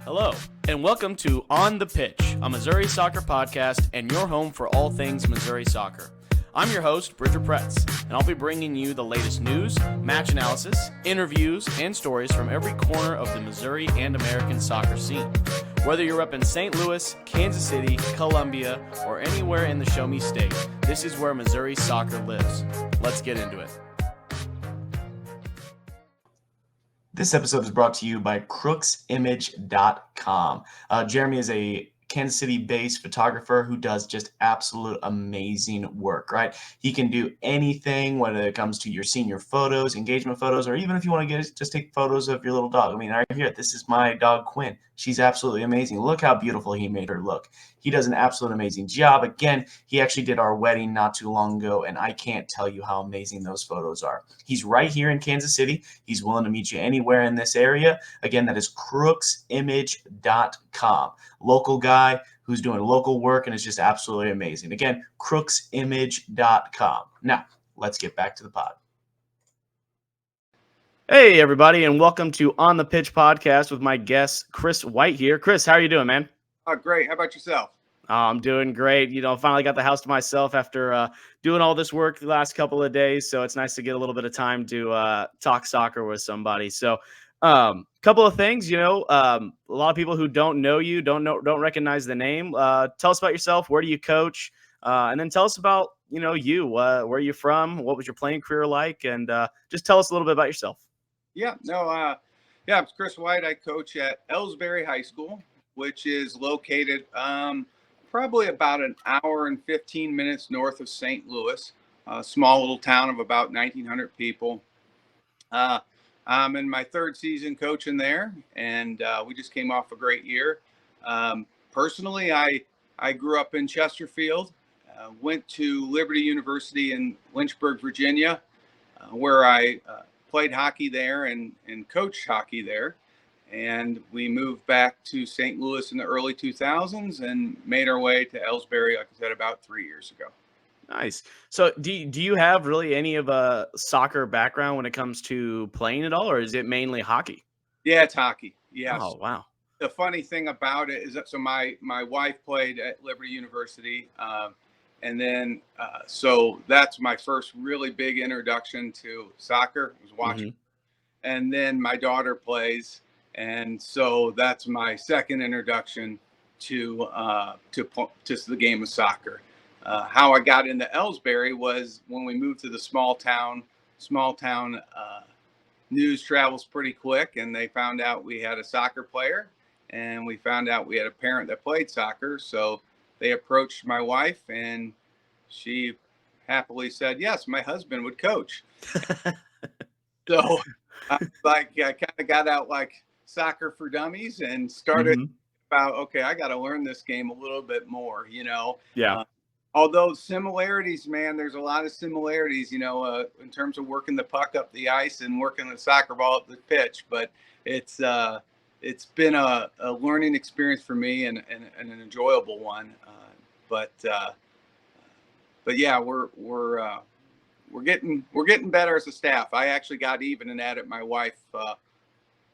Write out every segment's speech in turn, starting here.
Hello, and welcome to On the Pitch, a Missouri soccer podcast and your home for all things Missouri soccer. I'm your host, Bridger Pretz, and I'll be bringing you the latest news, match analysis, interviews, and stories from every corner of the Missouri and American soccer scene. Whether you're up in St. Louis, Kansas City, Columbia, or anywhere in the Show Me State, this is where Missouri soccer lives. Let's get into it. This episode is brought to you by crooksimage.com. Jeremy is a Kansas City-based photographer who does just absolute amazing work, right? He can do anything, whether it comes to your senior photos, engagement photos, or even if you want to just take photos of your little dog. I mean, right here, this is my dog, Quinn. She's absolutely amazing. Look how beautiful he made her look. He does an absolute amazing job. Again, he actually did our wedding not too long ago, and I can't tell you how amazing those photos are. He's right here in Kansas City. He's willing to meet you anywhere in this area. Again, that is crooksimage.com. Local guy who's doing local work, and it's just absolutely amazing. Again, crooksimage.com. Now, let's get back to the pod. Hey, everybody, and welcome to On the Pitch podcast with my guest, Chris White here. Chris, how are you doing, man? Oh, great. How about yourself? I'm doing great. Finally got the house to myself after doing all this work the last couple of days. So it's nice to get a little bit of time to talk soccer with somebody. So couple of things, a lot of people who don't know you, don't recognize the name. Tell us about yourself. Where do you coach? And then tell us about, you, where are you from? What was your playing career like? And just tell us a little bit about yourself. It's Chris White. I coach at Elsberry High School, which is located probably about an hour and 15 minutes north of St. Louis, a small little town of about 1,900 people. I'm in my third season coaching there, and we just came off a great year. Personally, I grew up in Chesterfield, went to Liberty University in Lynchburg, Virginia, where I played hockey there and coached hockey there. And we moved back to St. Louis in the early 2000s and made our way to Elsberry, like I said, about 3 years ago. Nice. So do you have really any of a soccer background when it comes to playing at all, or is it mainly hockey? Yeah, it's hockey. Yes. Oh, wow. The funny thing about it is that my wife played at Liberty University. So that's my first really big introduction to soccer, was watching. Mm-hmm. And then my daughter plays. And so that's my second introduction to the game of soccer. How I got into Elsberry was when we moved to the small town. News travels pretty quick, and they found out we had a soccer player, and we found out we had a parent that played soccer. So they approached my wife, and she happily said, yes, my husband would coach. So I kind of got out like Soccer for Dummies and started about, okay, I got to learn this game a little bit more, Yeah. Although similarities, man, there's a lot of similarities, in terms of working the puck up the ice and working the soccer ball up the pitch. But it's been a learning experience for me and an enjoyable one. But yeah, we're getting better as a staff. I actually got even and added my wife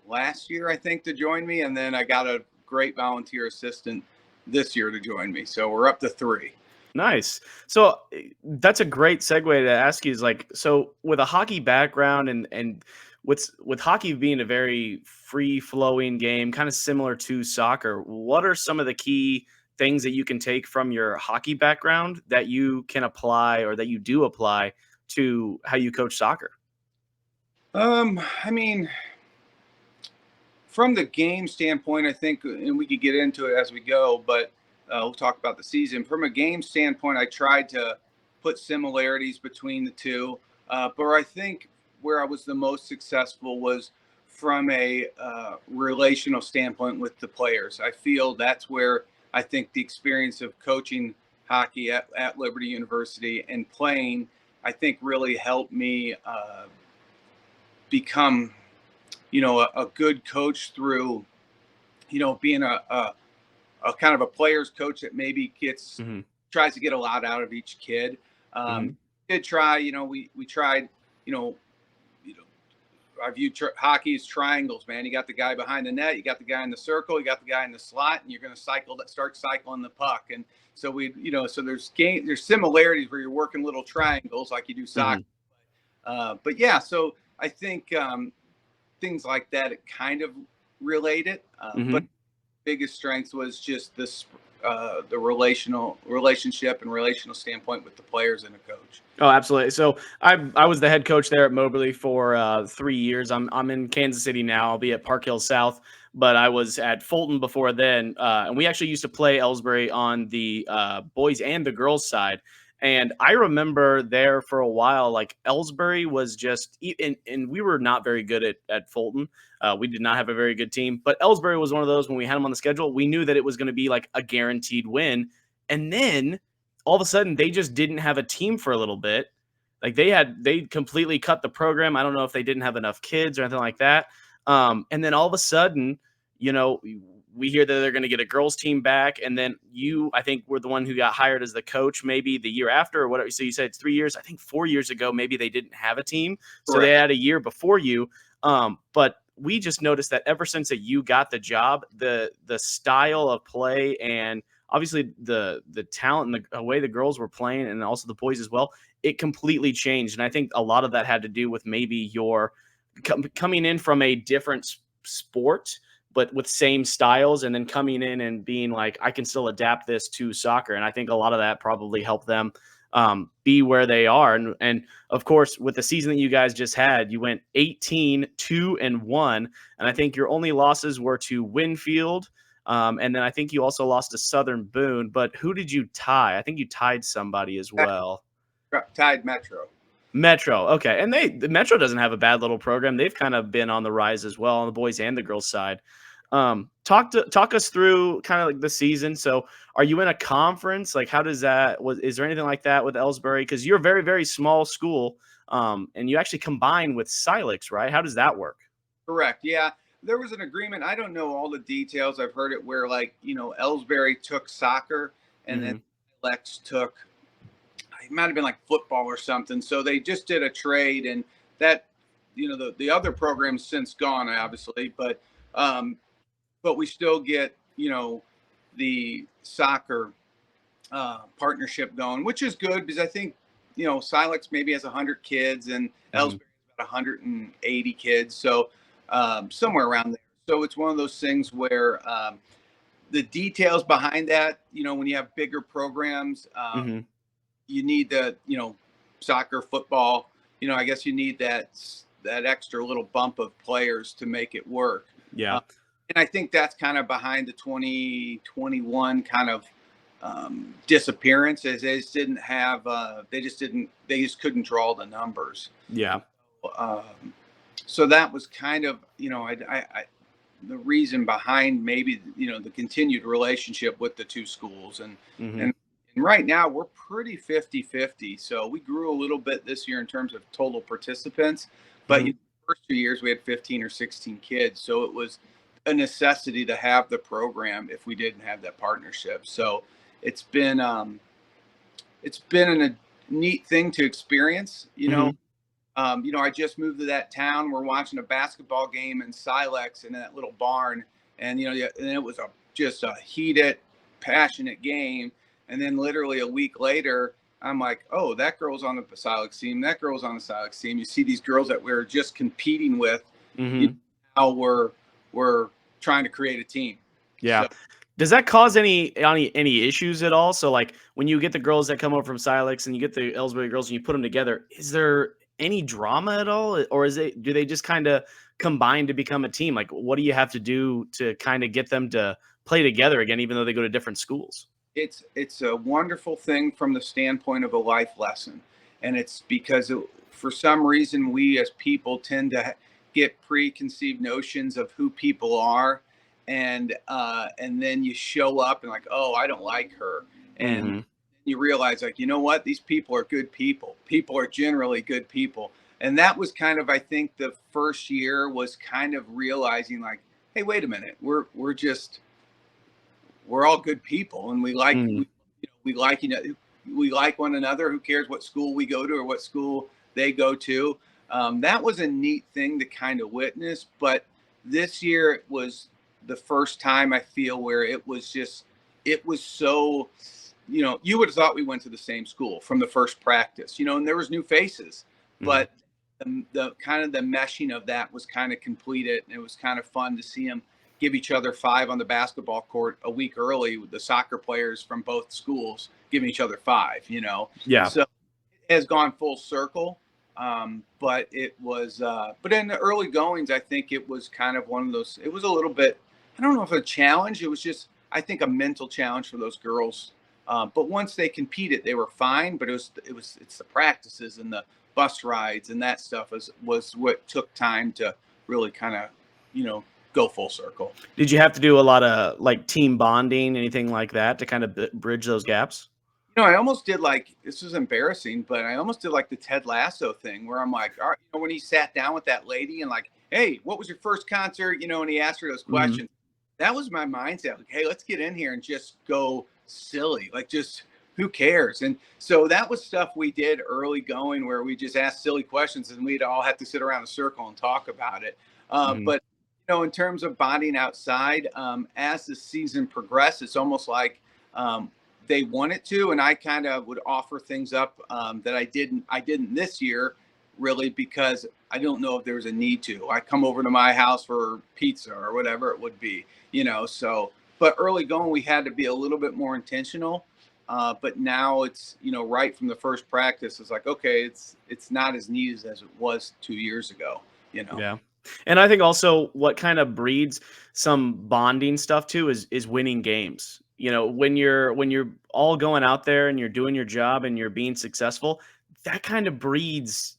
last year, I think, to join me, and then I got a great volunteer assistant this year to join me. So we're up to 3. Nice. So that's a great segue to ask you, is so with a hockey background and with hockey being a very free flowing game, kind of similar to soccer, what are some of the key things that you can take from your hockey background that you can apply, or that you do apply, to how you coach soccer? From the game standpoint, I think, and we could get into it as we go, but we'll talk about the season. From a game standpoint, I tried to put similarities between the two, but I think where I was the most successful was from a relational standpoint with the players. I feel that's where I think the experience of coaching hockey at Liberty University and playing, I think, really helped me become a good coach through, being a kind of a player's coach that maybe tries to get a lot out of each kid. Did try, we tried, I view hockey as triangles, man. You got the guy behind the net, you got the guy in the circle, you got the guy in the slot, and you're going to start cycling the puck. And so so there's similarities where you're working little triangles like you do soccer. But yeah, so I think things like that, it kind of related. But biggest strength was just this, the relationship and relational standpoint with the players and the coach. Oh, absolutely. So I was the head coach there at Moberly for 3 years. I'm in Kansas City now. I'll be at Park Hill South, but I was at Fulton before then. And we actually used to play Elsberry on the boys and the girls side. And I remember there for a while, like Elsberry was just, and we were not very good at Fulton. We did not have a very good team, but Elsberry was one of those when we had them on the schedule, we knew that it was going to be like a guaranteed win. And then all of a sudden they just didn't have a team for a little bit. Like they completely cut the program. I don't know if they didn't have enough kids or anything like that. And then all of a sudden, we hear that they're going to get a girls team back. And then I think were the one who got hired as the coach, maybe the year after or whatever. So you said it's 3 years. I think 4 years ago, maybe they didn't have a team. So Correct. They had a year before you. But we just noticed that ever since that you got the job, the style of play and obviously the talent and the way the girls were playing and also the boys as well, it completely changed. And I think a lot of that had to do with maybe your coming in from a different sport, but with same styles, and then coming in and being like, I can still adapt this to soccer. And I think a lot of that probably helped them be where they are. And of course, with the season that you guys just had, you went 18-2-1. And I think your only losses were to Winfield. And then I think you also lost to Southern Boone, but who did you tie? I think you tied somebody as well. Tied Metro. Metro. Okay. And the Metro doesn't have a bad little program. They've kind of been on the rise as well on the boys and the girls side. Talk us through kind of like the season. So are you in a conference? Like how does that, is there anything like that with Elsberry? Cause you're a very, very small school. And you actually combine with Silex, right? How does that work? Correct. Yeah. There was an agreement. I don't know all the details. I've heard it where Elsberry took soccer and then Lex took, it might've been like football or something. So they just did a trade, and that, the other program's since gone, obviously, but we still get, the soccer partnership going, which is good because I think, Silex maybe has 100 kids and Elsberry has about 180 kids. So somewhere around there. So it's one of those things where the details behind that, when you have bigger programs, you need the, soccer, football, I guess you need that extra little bump of players to make it work. Yeah. And I think that's kind of behind the 2021 kind of disappearance, as they just didn't have, they just couldn't draw the numbers. Yeah. So that was kind of, the reason behind maybe, the continued relationship with the two schools. And right now we're pretty 50-50. So we grew a little bit this year in terms of total participants, but the first 2 years we had 15 or 16 kids. So it was a necessity to have the program if we didn't have that partnership. So it's been a neat thing to experience, I just moved to that town. We're watching a basketball game in Silex in that little barn. And, and it was just a heated, passionate game. And then literally a week later, I'm like, oh, that girl's on the Silex team. That girl's on the Silex team. You see these girls that we're just competing with, how we're trying to create a team. Yeah. So, does that cause any issues at all? So like when you get the girls that come over from Silex and you get the Elsberry girls and you put them together, is there any drama at all? Or do they just kind of combine to become a team? Like what do you have to do to kind of get them to play together again, even though they go to different schools? It's a wonderful thing from the standpoint of a life lesson. And it's because for some reason, we as people tend to get preconceived notions of who people are. And then you show up and like, oh, I don't like her. And you realize like, you know what? These people are good people. People are generally good people. And that was kind of, I think the first year was kind of realizing like, hey, wait a minute. We're all good people. And we like, we like one another. Who cares what school we go to or what school they go to? that was a neat thing to kind of witness. But this year it was the first time I feel where it was so, you would have thought we went to the same school from the first practice, and there was new faces, but the kind of the meshing of that was kind of completed. And it was kind of fun to see them give each other 5 on the basketball court a week early, with the soccer players from both schools giving each other 5, Yeah. So it has gone full circle. But it was, but in the early goings, I think it was kind of one of those, it was a little bit, I don't know if a challenge, it was just, I think, a mental challenge for those girls. But once they competed, they were fine, but it's the practices and the bus rides and that stuff was what took time to really kind of, go full circle. Did you have to do a lot of like team bonding, anything like that to kind of bridge those gaps? I almost did this was embarrassing, but I almost did like the Ted Lasso thing where I'm like, all right, when he sat down with that lady and like, hey, what was your first concert? And he asked her those questions. That was my mindset. Like, hey, let's get in here and just go silly. Like, just who cares? And so that was stuff we did early going where we just asked silly questions and we'd all have to sit around a circle and talk about it. But, in terms of bonding outside, as the season progressed, it's almost like they wanted to, and I kind of would offer things up that I didn't this year, really, because I don't know if there's a need to. I come over to my house for pizza or whatever it would be, so, but early going, we had to be a little bit more intentional. But now it's, right from the first practice, it's like, okay, it's not as neat as it was 2 years ago, Yeah. And I think also what kind of breeds some bonding stuff too is winning games. When you're all going out there and you're doing your job and you're being successful, that kind of breeds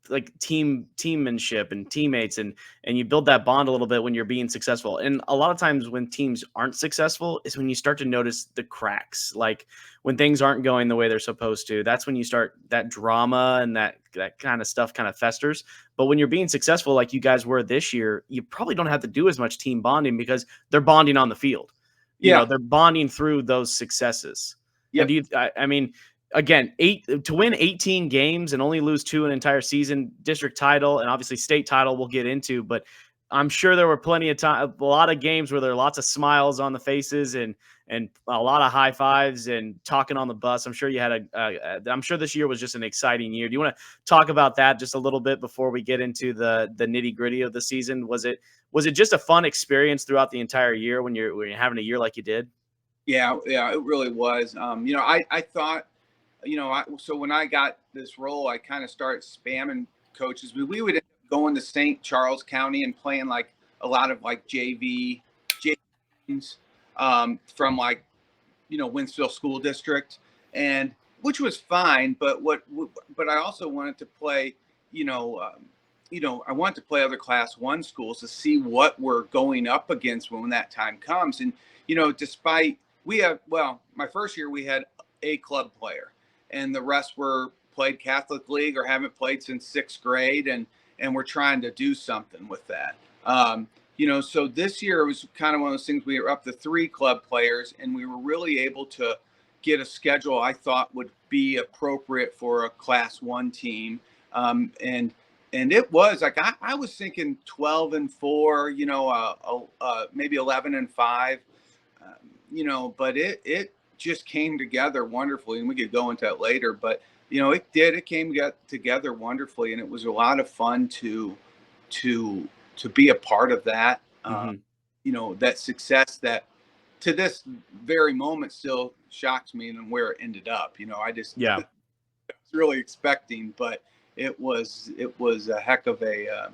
like teammanship and teammates, and you build that bond a little bit when you're being successful. And a lot of times when teams aren't successful is when you start to notice the cracks, like when things aren't going the way they're supposed to. That's when you start that drama and that kind of stuff kind of festers. But when you're being successful like you guys were this year, you probably don't have to do as much team bonding because they're bonding on the field. They're bonding through those successes. Yeah. I mean, again, to win 18 games and only lose 2 an entire season, district title and obviously state title we'll get into, but I'm sure there were plenty of time, a lot of games where there are lots of smiles on the faces and a lot of high fives and talking on the bus. I'm sure you had I'm sure this year was just an exciting year. Do you want to talk about that just a little bit before we get into the nitty gritty of the season? Was it just a fun experience throughout the entire year when you're having a year like you did? Yeah, it really was. I thought, so when I got this role, I kind of started spamming coaches. We would go into St. Charles County and playing like a lot of like JV teams from like, Winsville School District, and which was fine. But I also wanted to play, I wanted to play other Class 1 schools to see what we're going up against when that time comes. And, despite my first year we had a club player, and the rest were played Catholic League or haven't played since 6th grade, and we're trying to do something with that. So this year it was kind of one of those things. We were up to 3 club players, and we were really able to get a schedule I thought would be appropriate for a Class 1 team. And it was like I was thinking 12-4, maybe 11-5, but it just came together wonderfully, and we could go into that later. But it came together wonderfully, and it was a lot of fun to be a part of that. That success that to this very moment still shocks me, and where it ended up. I just was really expecting, but it was a heck of a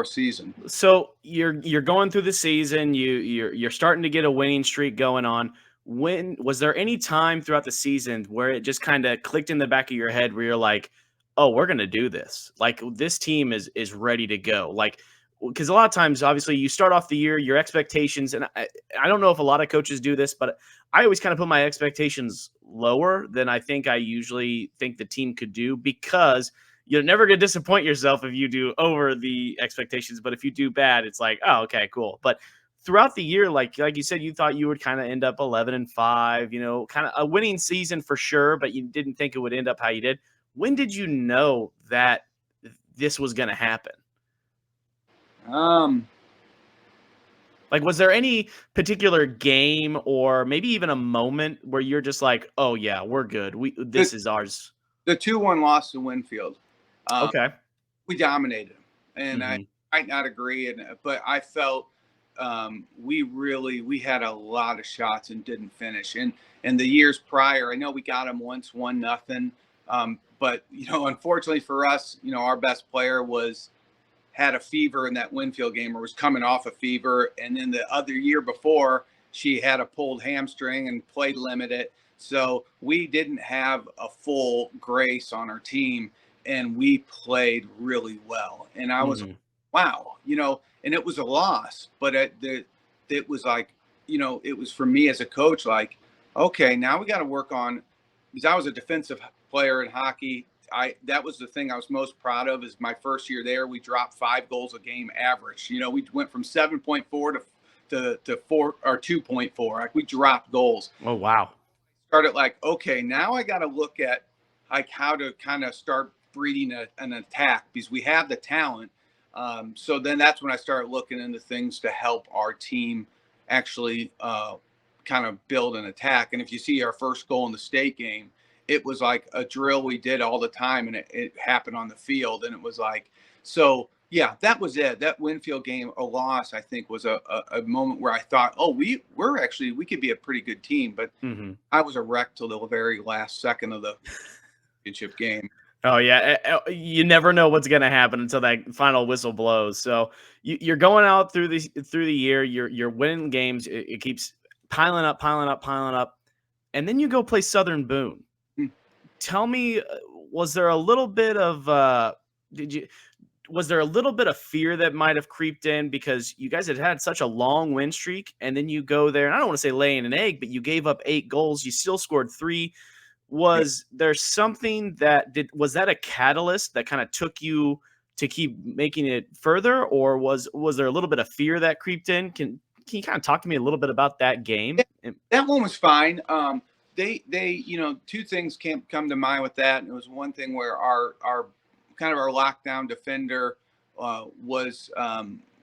season. So you're going through the season, you're starting to get a winning streak going on. When was there any time throughout the season where it just kind of clicked in the back of your head where you're like, oh, we're going to do this. Like this team is ready to go. Like, because a lot of times, obviously you start off the year, your expectations, and I don't know if a lot of coaches do this, but I always kind of put my expectations lower than I think I usually think the team could do, because you're never going to disappoint yourself if you do over the expectations. But if you do bad, it's like, oh, okay, cool. But throughout the year, like you said, you thought you would kind of end up 11-5, kind of a winning season for sure, but you didn't think it would end up how you did. When did you know that this was going to happen? Um, Like, was there any particular game or maybe even a moment where you're just like, oh yeah, we're good. This is ours. the 2-1 loss to Winfield. Okay. We dominated them, and I Mhm. might not agree, but I felt we had a lot of shots and didn't finish. And the years prior, I know we got them once, 1-0, but unfortunately for us, our best player had a fever in that Winfield game, or was coming off a fever, and then the other year before, she had a pulled hamstring and played limited. So we didn't have a full Grace on our team, and we played really well. And I was, Mhm. wow, and it was a loss, but it was like, it was for me as a coach, like, okay, now we got to work on, because I was a defensive player in hockey. That was the thing I was most proud of. Is my first year there, we dropped 5 goals a game average. We went from 7.4 to 4 or 2.4. Like, we dropped goals. Oh, wow. Started like, okay, now I got to look at like how to kind of start breeding an attack, because we have the talent. So then that's when I started looking into things to help our team actually kind of build an attack. And if you see our first goal in the state game, it was like a drill we did all the time, and it happened on the field. And it was like, so yeah, that was it. That Winfield game, a loss, I think, was a moment where I thought, oh, we could be a pretty good team. But Mhm. I was a wreck till the very last second of the championship game. Oh yeah, you never know what's going to happen until that final whistle blows. So you're going out through the year. You're winning games. It keeps piling up, piling up, piling up, and then you go play Southern Boone. Mm. Tell me, was there a little bit of was there a little bit of fear that might have creeped in, because you guys had such a long win streak, and then you go there, and I don't want to say laying an egg, but you gave up 8 goals. You still scored 3. Was there something was that a catalyst that kind of took you to keep making it further, or was there a little bit of fear that creeped in? Can you kind of talk to me a little bit about that game? That one was fine. They two things come to mind with that. And it was one thing where our kind of our lockdown defender was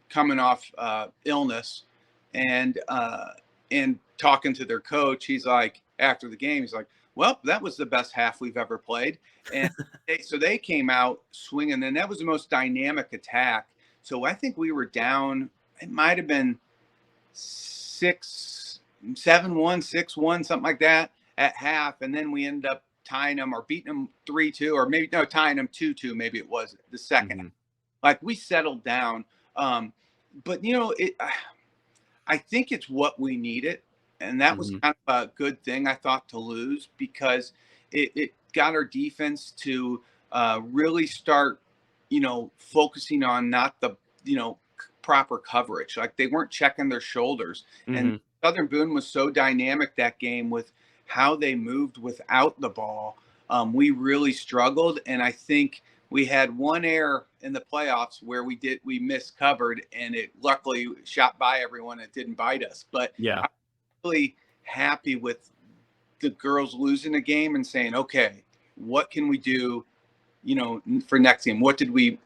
coming off illness, and talking to their coach, he's like, after the game, he's like, well, that was the best half we've ever played. And they came out swinging, and that was the most dynamic attack. So I think we were down, it might have been 7-1, 6-1, something like that at half. And then we ended up tying them or beating them 3-2, or maybe tying them 2-2. Maybe it was the second. Mhm. Like, we settled down. But I think it's what we needed. And that was Mhm. kind of a good thing, I thought, to lose, because it got our defense to really start, focusing on not the, proper coverage. Like, they weren't checking their shoulders. And Mhm. Southern Boone was so dynamic that game with how they moved without the ball. We really struggled. And I think we had one error in the playoffs where we miscovered, and it luckily shot by everyone. It didn't bite us. But Yeah. I'm really happy with the girls losing a game and saying, okay, what can we do, for next game? What did we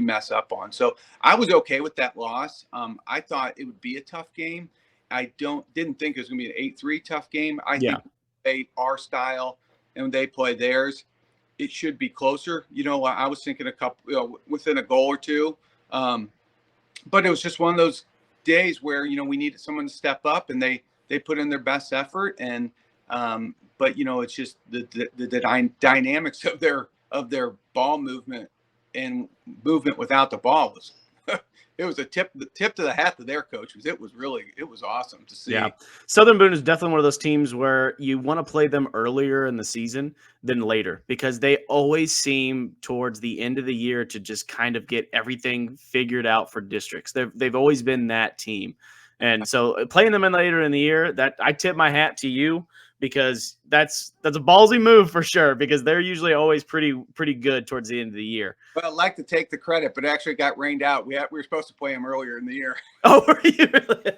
mess up on? So I was okay with that loss. I thought it would be a tough game. I didn't think it was going to be an 8-3 tough game. I Yeah. think they our style, and when they play theirs, it should be closer. I was thinking a couple, within a goal or two. But it was just one of those days where, we needed someone to step up, and they put in their best effort. And but it's just the dynamics of their ball movement and movement without the ball was it was the tip to the hat to their coach. It was awesome to see. Yeah. Southern Boone is definitely one of those teams where you want to play them earlier in the season than later, because they always seem towards the end of the year to just kind of get everything figured out for districts. They've always been that team. And so playing them in later in the year, that I tip my hat to you, because that's a ballsy move for sure, because they're usually always pretty good towards the end of the year. Well, I'd like to take the credit, but it actually got rained out. We were supposed to play them earlier in the year. Oh, were you really?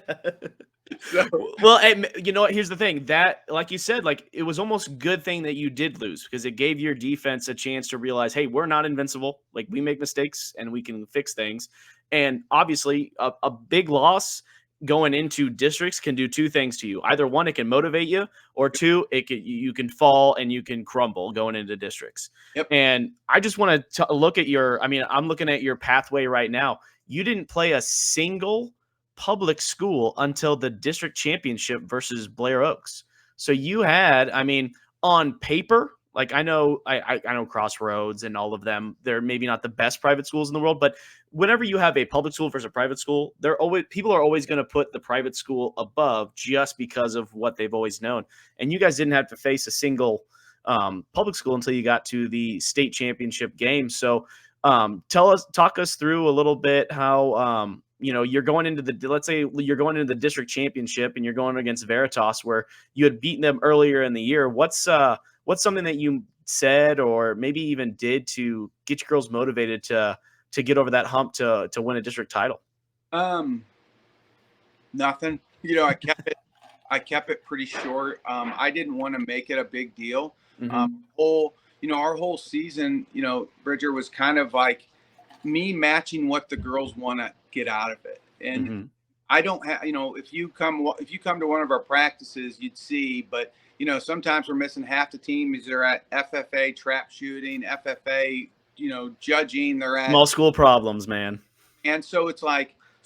Well, and you know what? Here's the thing that, like you said, like it was almost a good thing that you did lose because it gave your defense a chance to realize, hey, we're not invincible. Like we make mistakes and we can fix things. And obviously, a big loss going into districts can do two things to you. Either one, it can motivate you, or two, you can fall and you can crumble going into districts. Yep. And I just want to look at your. I mean, I'm looking at your pathway right now. You didn't play a single public school until the district championship versus Blair Oaks. So you had, I mean, on paper, like I know Crossroads and all of them, they're maybe not the best private schools in the world, but whenever you have a public school versus a private school, people are always going to put the private school above just because of what they've always known. And you guys didn't have to face a single public school until you got to the state championship game. So talk us through a little bit how you're going into let's say you're going into the district championship and you're going against Veritas where you had beaten them earlier in the year. What's something that you said or maybe even did to get your girls motivated to get over that hump to win a district title? Nothing. I kept it pretty short. I didn't want to make it a big deal. Our whole season, Bridger, was kind of like me matching what the girls want to get out of it. And I don't have, if you come to one of our practices, you'd see, but sometimes we're missing half the team because they're at FFA trap shooting, FFA, judging, they're at small school problems, man. And so it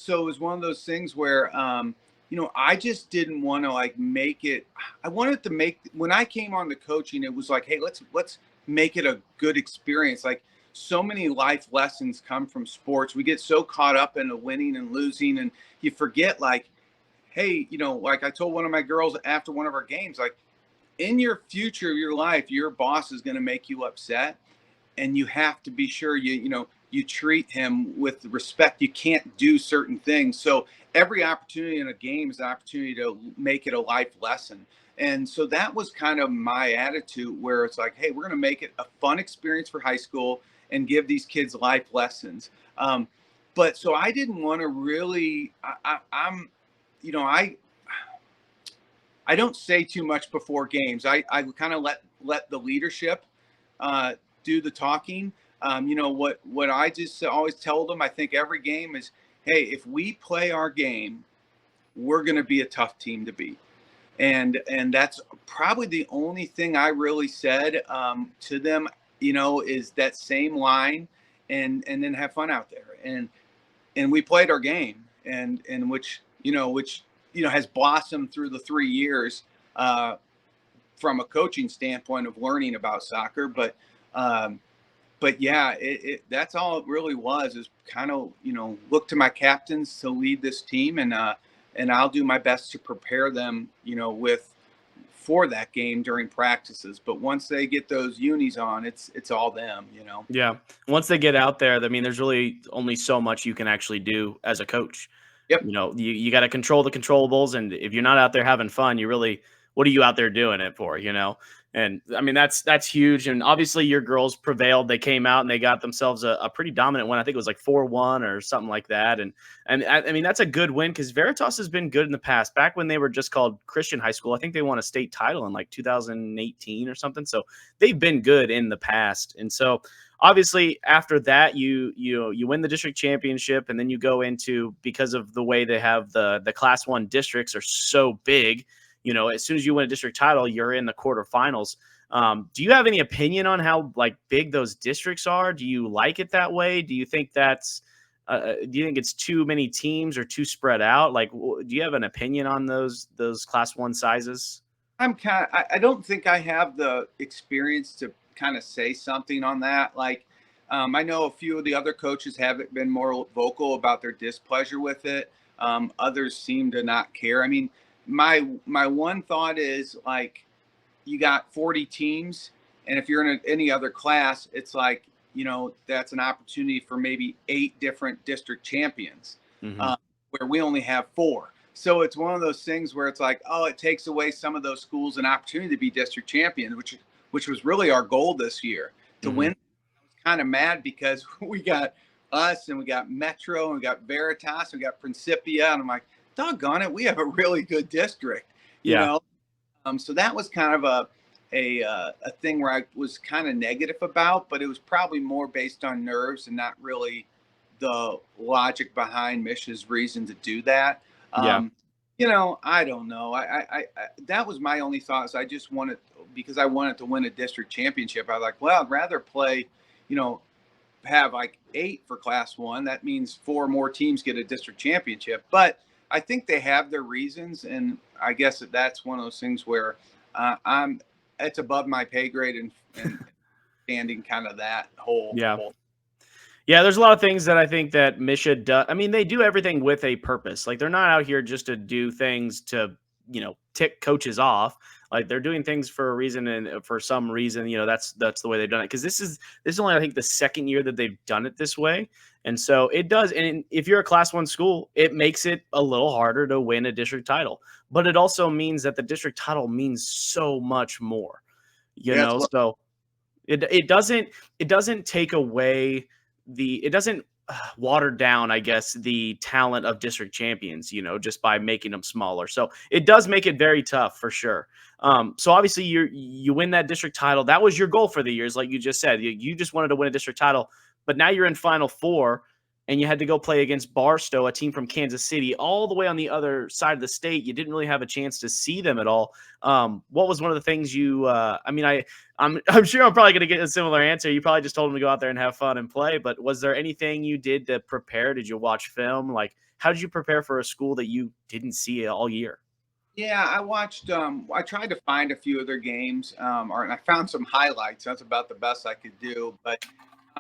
was one of those things where, I just didn't want to make it. I wanted to when I came on the coaching, it was like, hey, let's make it a good experience. Like so many life lessons come from sports. We get so caught up in the winning and losing, and you forget hey, like I told one of my girls after one of our games, like in your future of your life, your boss is going to make you upset, and you have to be sure you treat him with respect. You can't do certain things. So every opportunity in a game is an opportunity to make it a life lesson. And so that was kind of my attitude where it's like, hey, we're going to make it a fun experience for high school and give these kids life lessons. But so I didn't want to really, I don't say too much before games. I kind of let the leadership do the talking. What I just always tell them, I think every game is, hey, if we play our game, we're going to be a tough team to beat. And that's probably the only thing I really said to them, is that same line and then have fun out there. And we played our game and which has blossomed through the 3 years from a coaching standpoint of learning about soccer. But yeah, that's all it really was, is kind of, look to my captains to lead this team, and I'll do my best to prepare them, for that game during practices. But once they get those unis on, it's all them, Yeah. Once they get out there, I mean, there's really only so much you can actually do as a coach. Yep. You got to control the controllables. And if you're not out there having fun, what are you out there doing it for, And I mean, that's huge. And obviously your girls prevailed. They came out and they got themselves a pretty dominant win. I think it was like 4-1 or something like that. And I mean, that's a good win because Veritas has been good in the past. Back when they were just called Christian High School, I think they won a state title in like 2018 or something. So they've been good in the past. And so obviously after that, you win the district championship, and then you go into, because of the way they have the Class 1 districts are so big, as soon as you win a district title, you're in the quarterfinals. Do you have any opinion on how big those districts are? Do you like it that way? Do you think do you think it's too many teams or too spread out? Do you have an opinion on those Class 1 sizes? I don't think I have the experience to kind of say something on that. I know a few of the other coaches have been more vocal about their displeasure with it. Others seem to not care. I mean, my one thought is, you got 40 teams, and if you're in any other class, it's that's an opportunity for maybe 8 different district champions, where we only have 4. So it's one of those things where it's it takes away some of those schools an opportunity to be district champions, which was really our goal this year to win. I was kind of mad because we got us, and we got Metro, and we got Veritas, and we got Principia, and I'm like, doggone it, we have a really good district, you Yeah. know? So that was kind of a thing where I was kind of negative about, but it was probably more based on nerves and not really the logic behind Mish's reason to do that. Yeah. I don't know. I that was my only thoughts. I just wanted, because I wanted to win a district championship. I was like, well, I'd rather play, you know, have like 8 for Class 1. That means 4 more teams get a district championship. But I think they have their reasons, and I guess that's one of those things where it's above my pay grade and standing kind of that Yeah. whole. Yeah, there's a lot of things that I think that Misha does. I mean, they do everything with a purpose. Like they're not out here just to do things to, tick coaches off. Like they're doing things for a reason, and for some reason, that's the way they've done it. Because this is only, I think, the second year that they've done it this way, and so it does. And if you're a Class 1 school, it makes it a little harder to win a district title, but it also means that the district title means so much more. Yes, well, So it doesn't take away it doesn't water down, I guess, the talent of district champions, just by making them smaller. So it does make it very tough for sure. So obviously you win that district title. That was your goal for the years, like you just said. You just wanted to win a district title, but now you're in Final Four, and you had to go play against Barstow, a team from Kansas City, all the way on the other side of the state. You didn't really have a chance to see them at all. What was one of the things you? I'm sure I'm probably going to get a similar answer. You probably just told them to go out there and have fun and play. But was there anything you did to prepare? Did you watch film? Like, how did you prepare for a school that you didn't see all year? yeah, I watched. I tried to find a few of their games, and I found some highlights. That's about the best I could do. But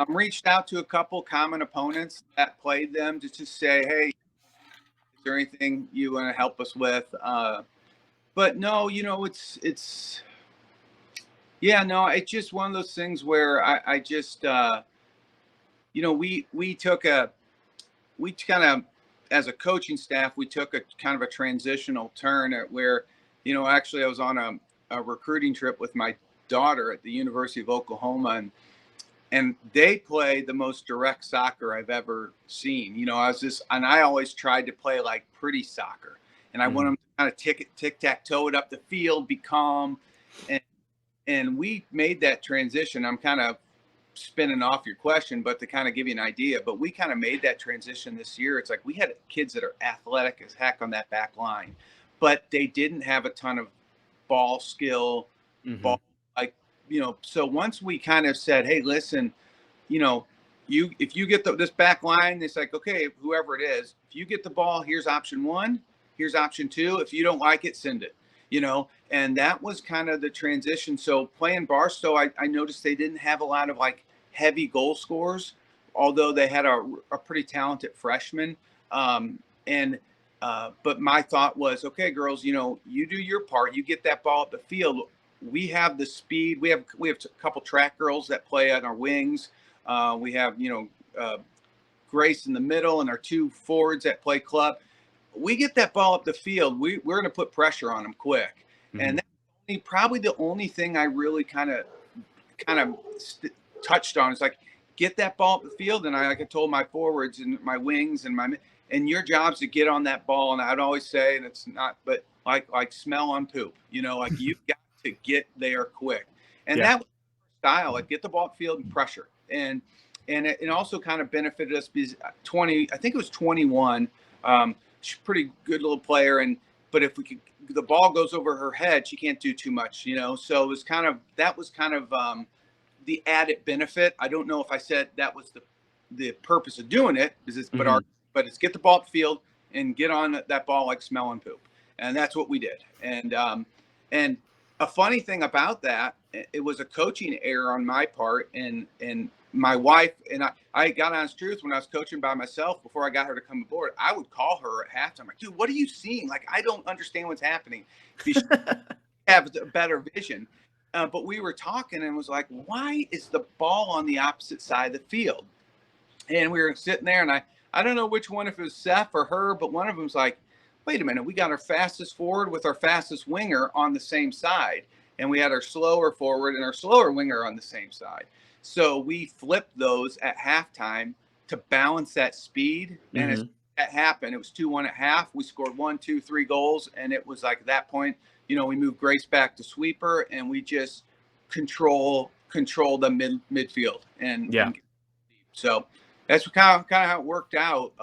reached out to a couple common opponents that played them just to say, hey, is there anything you want to help us with? But no, it's yeah, no, it's just one of those things where I just we took we kind of, as a coaching staff, we took a kind of a transitional turn at where, actually I was on a recruiting trip with my daughter at the University of Oklahoma, and they play the most direct soccer I've ever seen. And I always tried to play like pretty soccer, and I want them to kind of tic-tac-toe it up the field, be calm. And we made that transition. I'm kind of spinning off your question, but to kind of give you an idea, but we kind of made that transition this year. It's like we had kids that are athletic as heck on that back line, but they didn't have a ton of ball skill, ball, like, so once we kind of said, hey, listen, if you get this back line, it's like, okay, whoever it is, if you get the ball, here's option 1, here's option 2. If you don't like it, send it, and that was kind of the transition. So playing Barstow, I noticed they didn't have a lot of like heavy goal scorers, although they had a pretty talented freshman. But my thought was, okay, girls, you do your part, you get that ball up the field. We have the speed. We have a couple track girls that play on our wings. We have, Grace in the middle, and our 2 forwards that play club. We get that ball up the field, we're going to put pressure on them quick. And that's probably the only thing I really kind of touched on. Is like, get that ball up the field. And I told my forwards and my wings and your job's to get on that ball. And I'd always say, and it's not, but like smell on poop, like you've got to get there quick. And that was our style, like get the ball up the field and pressure. And it also kind of benefited us because I think it was 21, she's a pretty good little player. But if the ball goes over her head, she can't do too much, so it was kind of the added benefit. I don't know if I said that was the purpose of doing it, but it's get the ball up the field and get on that ball like smelling poop. And that's what we did. And a funny thing about that, it was a coaching error on my part, and my wife and I got honest truth when I was coaching by myself before I got her to come aboard. I would call her at halftime, like, dude, what are you seeing? Like, I don't understand what's happening. You should have a better vision. But we were talking and was like, why is the ball on the opposite side of the field? And we were sitting there, and I don't know which one, if it was Seth or her, but one of them's like, wait a minute, we got our fastest forward with our fastest winger on the same side. And we had our slower forward and our slower winger on the same side. So we flipped those at halftime to balance that speed. And that happened. It was 2-1 at half. We scored 1, 2, 3 goals, and it was like at that point, we moved Grace back to sweeper, and we just control the midfield, and so that's kind of how it worked out.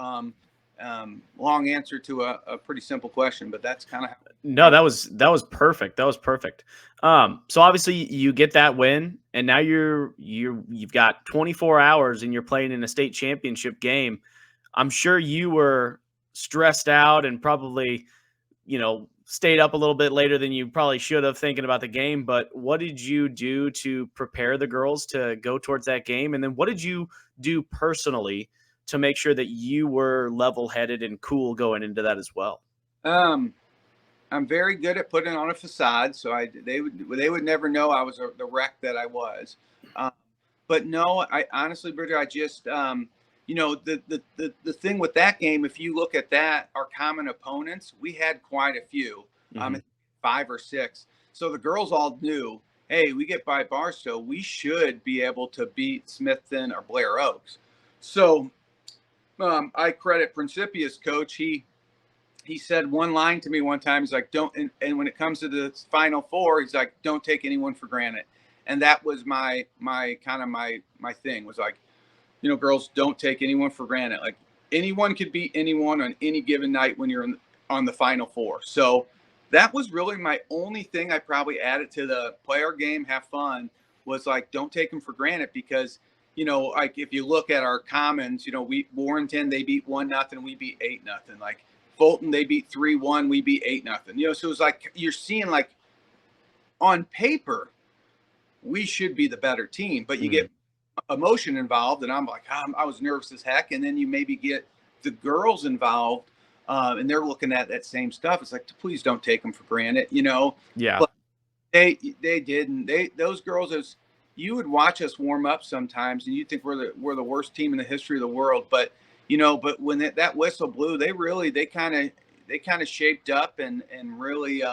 Long answer to a pretty simple question, but that's kind of how. No, that was perfect. That was perfect. So obviously you get that win, and now you've got 24 hours, and you're playing in a state championship game. I'm sure you were stressed out and probably, stayed up a little bit later than you probably should have thinking about the game. But what did you do to prepare the girls to go towards that game? And then what did you do personally to make sure that you were level-headed and cool going into that as well? I'm very good at putting on a facade, so they would never know I was the wreck that I was. But no, I honestly, Bridger, I just the thing with that game, if you look at that, our common opponents, we had quite a few, 5 or 6. So the girls all knew, hey, we get by Barstow, we should be able to beat Smithton or Blair Oaks. So I credit Principia's coach. He said one line to me one time. He's like, don't, and when it comes to the Final Four, he's like, don't take anyone for granted. And that was my thing was like, girls, don't take anyone for granted. Like anyone could beat anyone on any given night when you're on the Final Four. So that was really my only thing I probably added to the play our game, have fun, was like, don't take them for granted, because, like if you look at our commons, Warrenton, they beat 1-0, we beat 8-0. Like Fulton, they beat 3-1, we beat 8-0. So it was like, you're seeing like on paper, we should be the better team, but you get emotion involved, and I'm like, I was nervous as heck. And then you maybe get the girls involved, and they're looking at that same stuff. It's like, please don't take them for granted, Yeah. But they didn't. Those girls, as you would watch us warm up sometimes, and you think we're the worst team in the history of the world, but but when that whistle blew, they kind of shaped up and really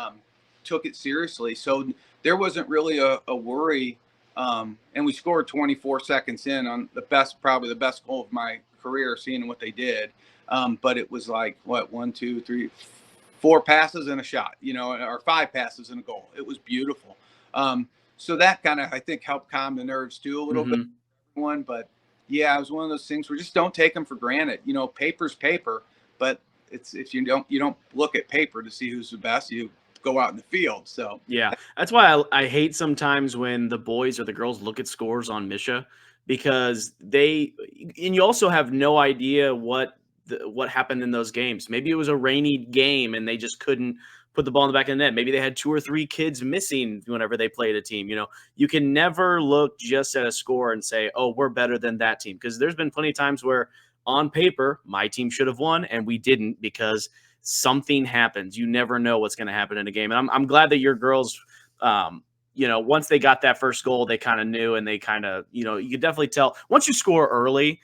took it seriously. So there wasn't really a worry. And we scored 24 seconds in on probably the best goal of my career, seeing what they did. But it was like, 1, 2, 3, 4 passes and a shot, or 5 passes and a goal. It was beautiful. So that kind of, I think, helped calm the nerves too a little bit. But yeah, it was one of those things where just don't take them for granted. Paper's paper, but it's, if you don't look at paper to see who's the best, you go out in the field. So yeah, that's why I hate sometimes when the boys or the girls look at scores on MSHSAA, because and you also have no idea what happened in those games. Maybe it was a rainy game and they just couldn't put the ball in the back of the net. Maybe they had 2 or 3 kids missing whenever they played a team. You can never look just at a score and say, oh, we're better than that team, because there's been plenty of times where on paper my team should have won and we didn't, because something happens. You never know what's going to happen in a game. And I'm glad that your girls, once they got that first goal, they kind of knew, and they kind of, you could definitely tell once you score early,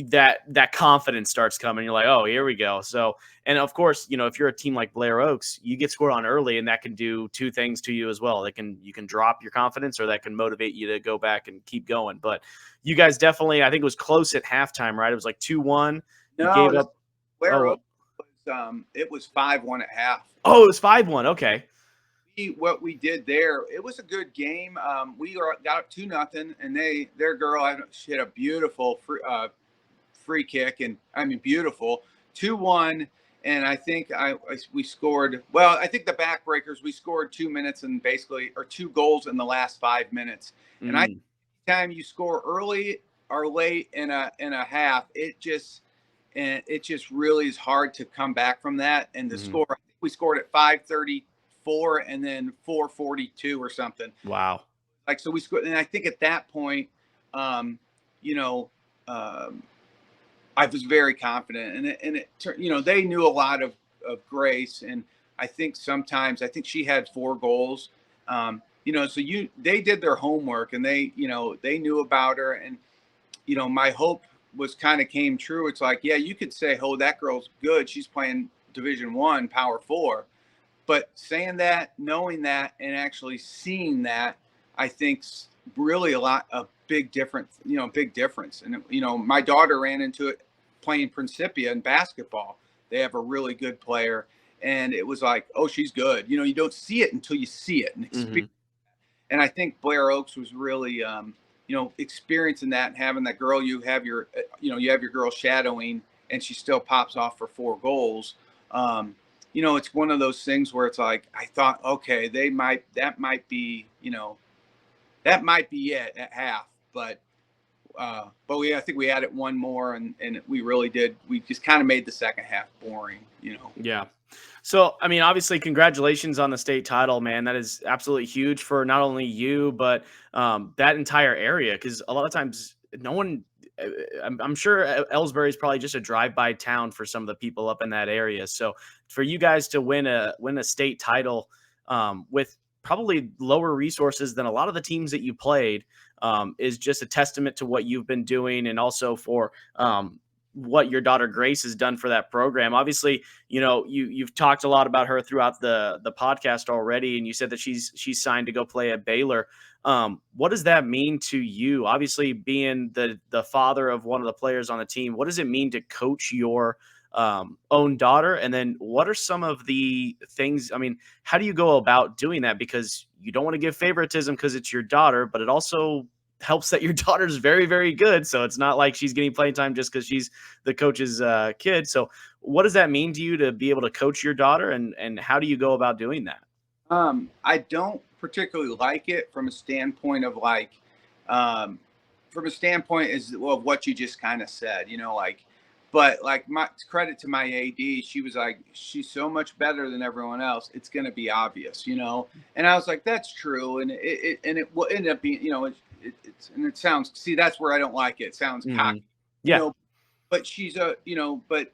that confidence starts coming. You're like, oh, here we go. So, and of course, if you're a team like Blair Oaks, you get scored on early, and that can do 2 things to you as well. You can drop your confidence, or that can motivate you to go back and keep going. But you guys definitely, I think it was close at halftime, right? It was like 2-1. No, you gave up. Blair Oaks it was 5-1 at half. Oh, it was 5-1. Okay. What we did there, it was a good game. We got up 2-0, and their girl, she had a beautiful free kick, and I mean beautiful 2-1. And I think we scored. Well, I think the backbreakers, we scored 2 minutes and basically, or 2 goals in the last 5 minutes. And anytime you score early or late in a half, it just really is hard to come back from that. And the score, I think we scored at 5:34 and then 4:42 or something. Wow. Like, so we scored, and I think at that point, I was very confident, and it they knew a lot of Grace, and I think she had 4 goals. So they did their homework, and they knew about her, and my hope was kind of came true. It's like, yeah, you could say, oh, that girl's good, she's playing Division I, Power 4, but saying that, knowing that, and actually seeing that, I think really a big difference. And my daughter ran into it playing Principia in basketball. They have a really good player. And it was like, oh, she's good. You don't see it until you see it and experience. And I think Blair Oaks was really, experiencing that and having that girl. You have your girl shadowing, and she still pops off for 4 goals. It's one of those things where it's like, I thought, okay, that might be it at half, but I think we added one more, and we really did. We just kind of made the second half boring. Yeah. So, I mean, obviously, congratulations on the state title, man. That is absolutely huge for not only you, but that entire area. Because a lot of times, no one, I'm sure Elsberry is probably just a drive-by town for some of the people up in that area. So, for you guys to win a state title with probably lower resources than a lot of the teams that you played is just a testament to what you've been doing, and also for what your daughter Grace has done for that program. Obviously, you've talked a lot about her throughout the podcast already, and you said that she's signed to go play at Baylor. What does that mean to you? Obviously, being the father of one of the players on the team, what does it mean to coach your own daughter? And then what are some of the things, I mean, how do you go about doing that? Because you don't want to give favoritism because it's your daughter, but it also helps that your daughter's very, very good. So it's not like she's getting playing time just because she's the coach's kid. So what does that mean to you to be able to coach your daughter, and how do you go about doing that? I don't particularly like it from a standpoint of of what you just kind of said, but my credit to my AD, she was like, she's so much better than everyone else. It's going to be obvious, and I was like, that's true. And it will end up being, it sounds, see, that's where I don't like it. It sounds cocky, but she's but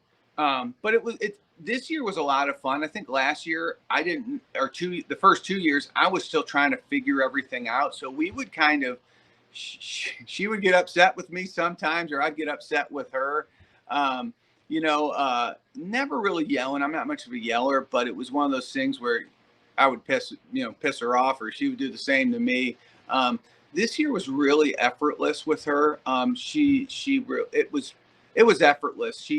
this year was a lot of fun. I think last year the first 2 years, I was still trying to figure everything out. So we would kind of, she would get upset with me sometimes, or I'd get upset with her. Never really yelling. I'm not much of a yeller, but it was one of those things where I would piss her off, or she would do the same to me. This year was really effortless with her. It was effortless.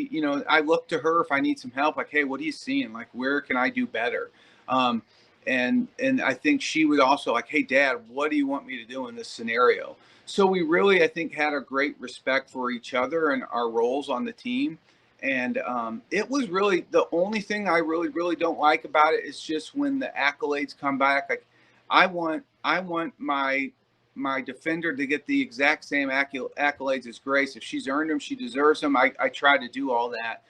I look to her if I need some help, like, hey, what are you seeing? Like, where can I do better? And I think she would also like, hey, Dad, what do you want me to do in this scenario? So we really, I think, had a great respect for each other and our roles on the team. And it was really the only thing I really, really don't like about it is just when the accolades come back. Like, I want my defender to get the exact same accolades as Grace. If she's earned them, she deserves them. I try to do all that.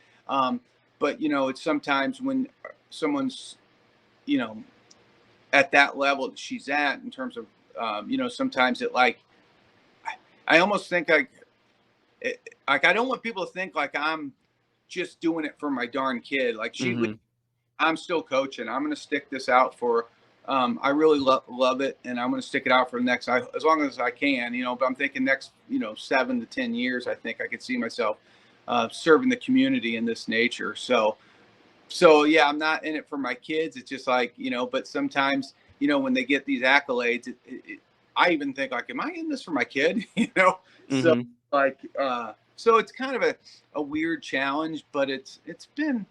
But, it's sometimes when someone's, at that level that she's at in terms of, sometimes it I almost think I don't want people to think like I'm just doing it for my darn kid. Like I'm still coaching. I'm going to stick this out for, I really love it, and I'm going to stick it out for the next, as long as I can, but I'm thinking next, 7 to 10 years, I think I could see myself serving the community in this nature. So yeah, I'm not in it for my kids. It's just like, but sometimes, when they get these accolades, I even think like, am I in this for my kid? So like, so it's kind of a weird challenge, but it's been,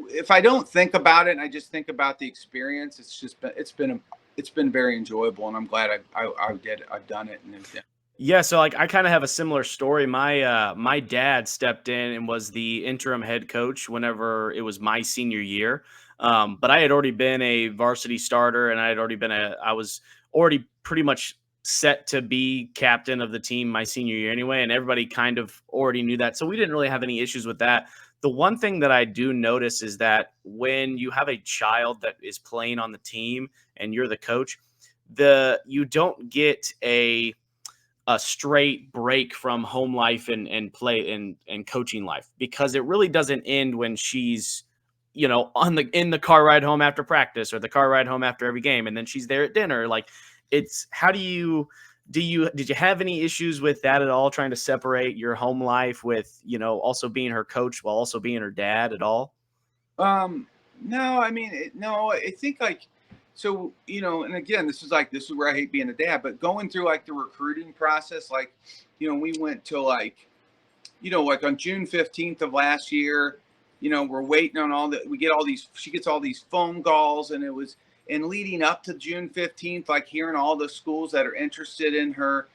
if I don't think about it and I just think about the experience, it's been very enjoyable, and I'm glad I've done it. Yeah, so like I kind of have a similar story. My dad stepped in and was the interim head coach whenever it was my senior year. But I had already been a varsity starter, and I was already pretty much set to be captain of the team my senior year anyway, and everybody kind of already knew that. So we didn't really have any issues with that. The one thing that I do notice is that when you have a child that is playing on the team and you're the coach, you don't get a straight break from home life and play and coaching life, because it really doesn't end when she's, in the car ride home after practice, or the car ride home after every game, and then she's there at dinner. Like, it's, how did you have any issues with that at all, trying to separate your home life with, also being her coach while also being her dad at all? No, I mean, no, I think like, so, and again, this is where I hate being a dad, but going through like the recruiting process, like, we went to like on June 15th of last year, we're waiting on she gets all these phone calls, and leading up to June 15th, like hearing all the schools that are interested in her,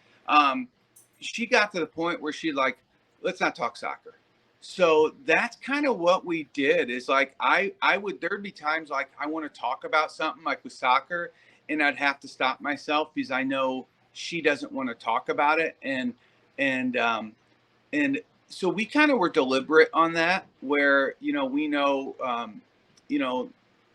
she got to the point where she'd like, let's not talk soccer. So that's kind of what we did, is like, there'd be times like I want to talk about something like with soccer, and I'd have to stop myself because I know she doesn't want to talk about it. And so we kind of were deliberate on that, where, we know,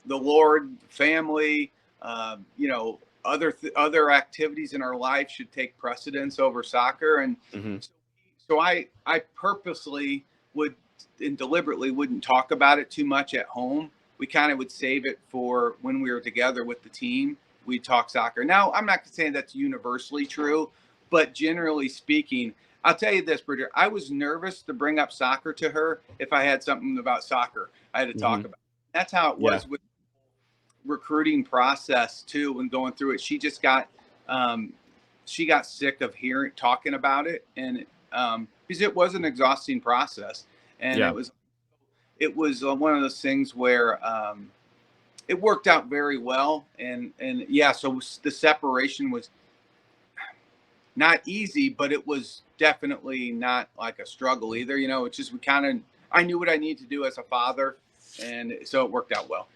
the Lord, family, other activities in our life should take precedence over soccer. And so I purposely would and deliberately wouldn't talk about it too much at home. We kind of would save it for when we were together with the team. We'd talk soccer. Now, I'm not saying that's universally true, but generally speaking, I'll tell you this, Bridger, I was nervous to bring up soccer to her if I had something about soccer I had to talk about. That's how it was with recruiting process too. When going through it, she just got sick of talking about it, and because it was an exhausting process, and it was one of those things where it worked out very well, and so the separation was not easy, but it was definitely not like a struggle either. It's just I knew what I needed to do as a father, and so it worked out well.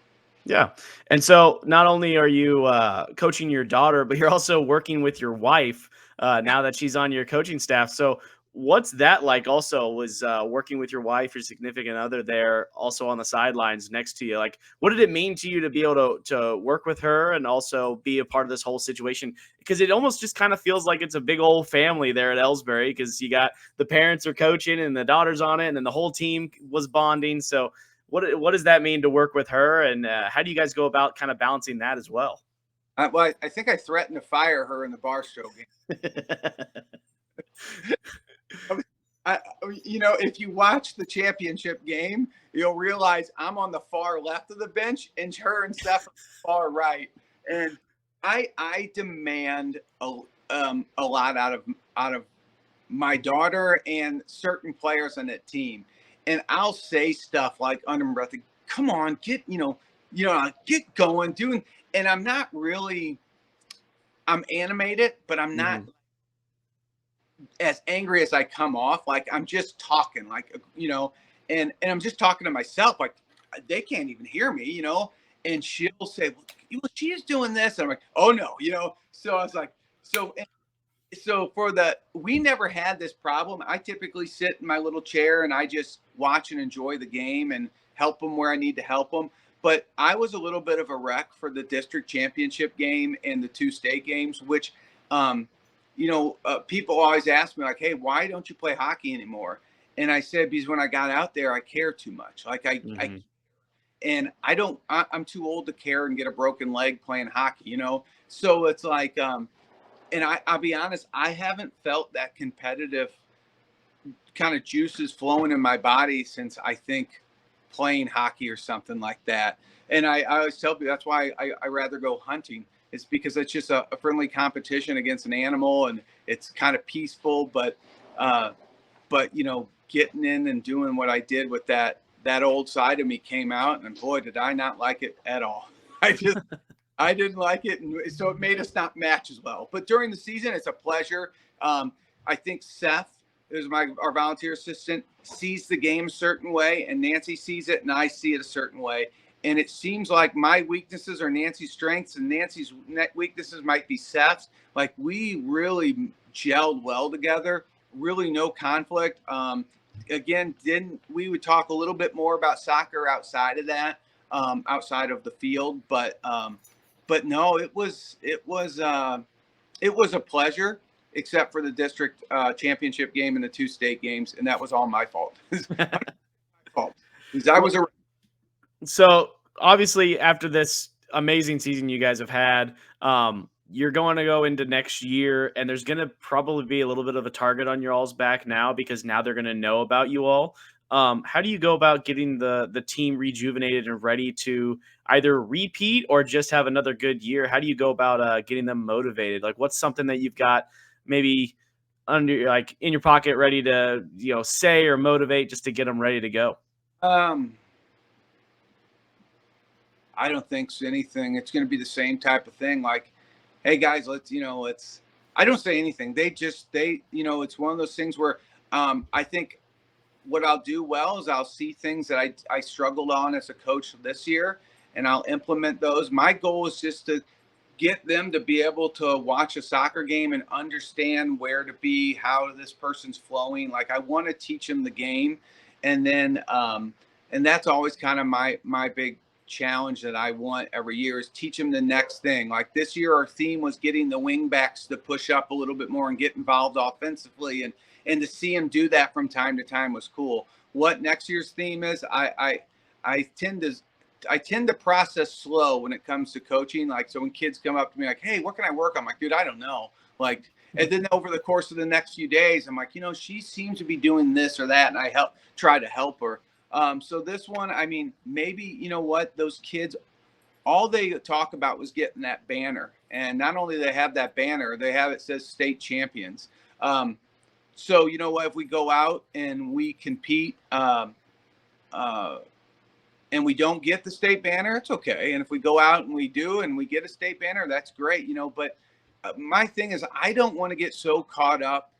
Yeah. And so not only are you coaching your daughter, but you're also working with your wife now that she's on your coaching staff. So what's that like? Also, was working with your wife, your significant other, there also on the sidelines next to you. Like, what did it mean to you to be able to work with her and also be a part of this whole situation? Because it almost just kind of feels like it's a big old family there at Elsberry, because you got the parents are coaching and the daughter's on it, and then the whole team was bonding. So what does that mean to work with her, and how do you guys go about kind of balancing that as well? Well, I think I threatened to fire her in the Barstow game. If you watch the championship game, you'll realize I'm on the far left of the bench, and her and Steph on the far right. And I demand a lot out of my daughter and certain players on that team. And I'll say stuff like under my breath, come on, get going, doing. And I'm not really, I'm animated, but I'm not as angry as I come off. Like, I'm just talking, like, and I'm just talking to myself, like, they can't even hear me, and she'll say, well, she's doing this. And I'm like, oh no, so I was like, we never had this problem. I typically sit in my little chair and I just watch and enjoy the game and help them where I need to help them. But I was a little bit of a wreck for the district championship game and the 2 state games, which, people always ask me, like, hey, why don't you play hockey anymore? And I said, because when I got out there, I care too much. Like I'm too old to care and get a broken leg playing hockey, So it's like, and I'll be honest, I haven't felt that competitive kind of juices flowing in my body since, I think, playing hockey or something like that. And I always tell people that's why I rather go hunting. It's because it's just a friendly competition against an animal, and it's kind of peaceful. But getting in and doing what I did with that old side of me came out, and boy, did I not like it at all. I didn't like it, and so it made us not match as well. But during the season, it's a pleasure. I think Seth, who's our volunteer assistant, sees the game a certain way, and Nancy sees it, and I see it a certain way. And it seems like my weaknesses are Nancy's strengths, and Nancy's weaknesses might be Seth's. Like, we really gelled well together, really no conflict. Again, we would talk a little bit more about soccer outside of that, outside of the field, but no, it was a pleasure, except for the district championship game and the 2 state games, and that was all my fault. I was a. So obviously, after this amazing season you guys have had, you're going to go into next year, and there's going to probably be a little bit of a target on your all's back now, because now they're going to know about you all. How do you go about getting the team rejuvenated and ready to either repeat or just have another good year? How do you go about getting them motivated? Like, what's something that you've got maybe under, like, in your pocket, ready to say or motivate, just to get them ready to go? I don't think anything. It's going to be the same type of thing. Like, hey guys, let's. I don't say anything. It's one of those things where I think what I'll do well is I'll see things that I struggled on as a coach this year, and I'll implement those. My goal is just to get them to be able to watch a soccer game and understand where to be, how this person's flowing. Like, I want to teach them the game, and then and that's always kind of my big challenge that I want every year is teach them the next thing. Like this year, our theme was getting the wing backs to push up a little bit more and get involved offensively, and to see them do that from time to time was cool. What next year's theme is, I tend to process slow when it comes to coaching. Like, so when kids come up to me like, hey, what can I work on? I'm like, dude, I don't know. Like, and then over the course of the next few days, I'm like, she seems to be doing this or that. And I try to help her. So this one, I mean, maybe, those kids, all they talk about was getting that banner. And not only do they have that banner, it says state champions. So, if we go out and we compete, and we don't get the state banner, it's okay. And if we go out and we do and we get a state banner, that's great, but my thing is I don't want to get so caught up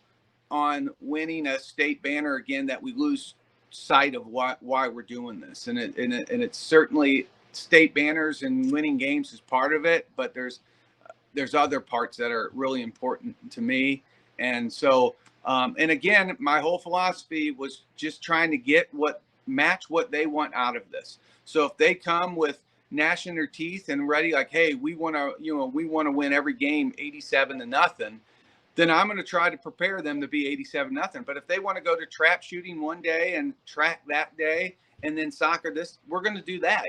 on winning a state banner again that we lose sight of why we're doing this. And it's certainly state banners and winning games is part of it, but there's other parts that are really important to me. And so, and again, my whole philosophy was just trying to match what they want out of this. So if they come with gnashing their teeth and ready, like, hey, we want to win every game 87-0, then I'm going to try to prepare them to be 87-0. But if they want to go to trap shooting one day and track that day, and then soccer we're going to do that.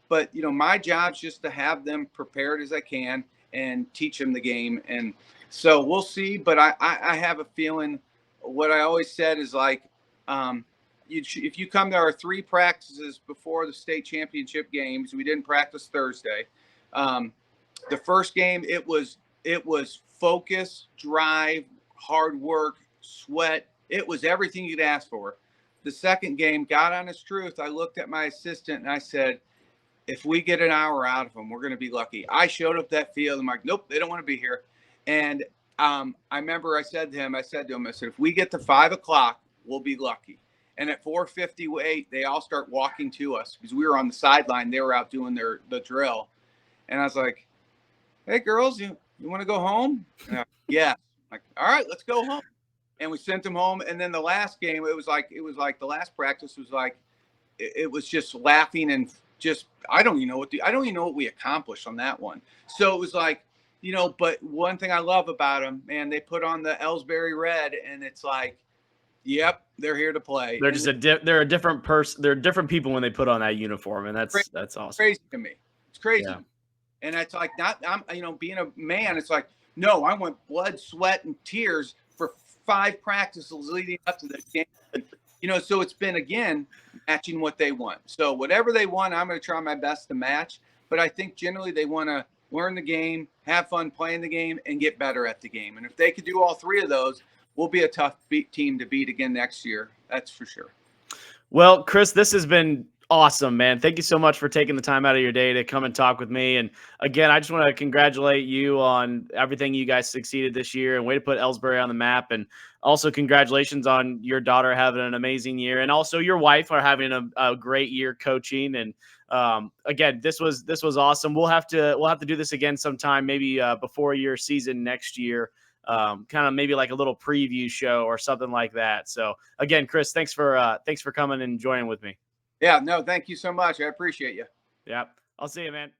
But my job's just to have them prepared as I can and teach them the game. And so we'll see. But I have a feeling, what I always said is like, if you come to our 3 practices before the state championship games, we didn't practice Thursday. The first game, it was focus, drive, hard work, sweat. It was everything you'd ask for. The second game, God honest truth, I looked at my assistant and I said, if we get an hour out of them, we're going to be lucky. I showed up that field. I'm like, nope, they don't want to be here. And I remember I said to him, if we get to 5 o'clock, we'll be lucky. And at 4:58, they all start walking to us because we were on the sideline. They were out doing the drill. And I was like, hey, girls, you want to go home? Yeah. Like, all right, let's go home. And we sent them home. And then the last game, it was like the last practice was like, it was just laughing and just, I don't even know what we accomplished on that one. So it was like, but one thing I love about them, man, they put on the Elsberry red and it's like, yep, they're here to play. They're just they're a different person. They're different people when they put on that uniform. And that's awesome. Crazy to me. It's crazy. Yeah. And it's like, being a man, it's like, no, I want blood, sweat, and tears for 5 practices leading up to the game. So it's been, again, matching what they want. So whatever they want, I'm going to try my best to match. But I think generally they want to learn the game, have fun playing the game, and get better at the game. And if they could do all 3 of those, we'll be a tough team to beat again next year. That's for sure. Well, Chris, this has been awesome, man. Thank you so much for taking the time out of your day to come and talk with me. And again, I just want to congratulate you on everything you guys succeeded this year and way to put Elsberry on the map. And also congratulations on your daughter having an amazing year, and also your wife are having a great year coaching. And again, this was awesome. We'll have to do this again sometime, maybe before your season next year. Kind of maybe like a little preview show or something like that. So again, Chris, thanks for coming and joining with me. Yeah, no, thank you so much. I appreciate you. Yeah. I'll see you, man.